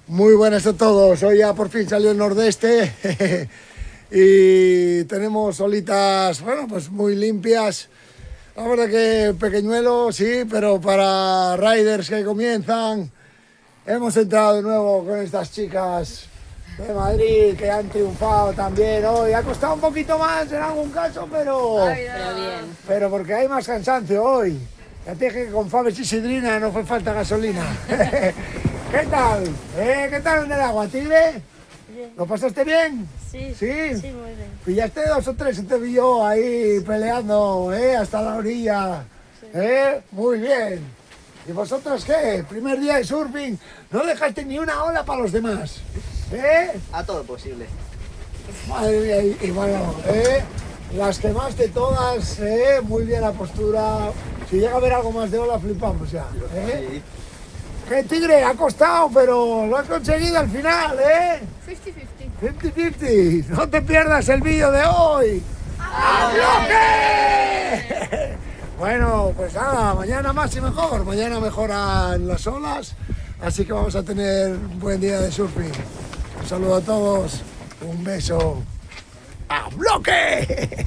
Muy buenas a todos. Hoy ya por fin salió el nordeste y tenemos olitas, bueno, pues muy limpias. La verdad que pequeñuelo, sí, pero para riders que comienzan, hemos entrado de nuevo con estas chicas de Madrid que han triunfado también hoy. Ha costado un poquito más en algún caso, pero bien. Pero porque hay más cansancio hoy. Ya te dije que con Fabes y Sidrina no fue falta gasolina. ¿Qué tal? ¿Qué tal en el agua, Tigre? Bien. ¿Lo pasaste bien? Sí, ¿Sí? sí, muy bien. Pillaste 2 o 3 y te vi yo ahí peleando, hasta la orilla. Sí. Muy bien. ¿Y vosotros qué? Primer día de surfing, no dejaste ni una ola para los demás. A todo posible. Madre mía, y bueno, las quemaste todas, muy bien la postura. Si llega a haber algo más de ola, flipamos ya. Sí. Que Tigre, ha costado, pero lo has conseguido al final, 50-50. 50-50. No te pierdas el vídeo de hoy. ¡A bloque! Bueno, pues nada, mañana más y mejor. Mañana mejoran las olas, así que vamos a tener un buen día de surfing. Un saludo a todos, un beso. ¡A bloque!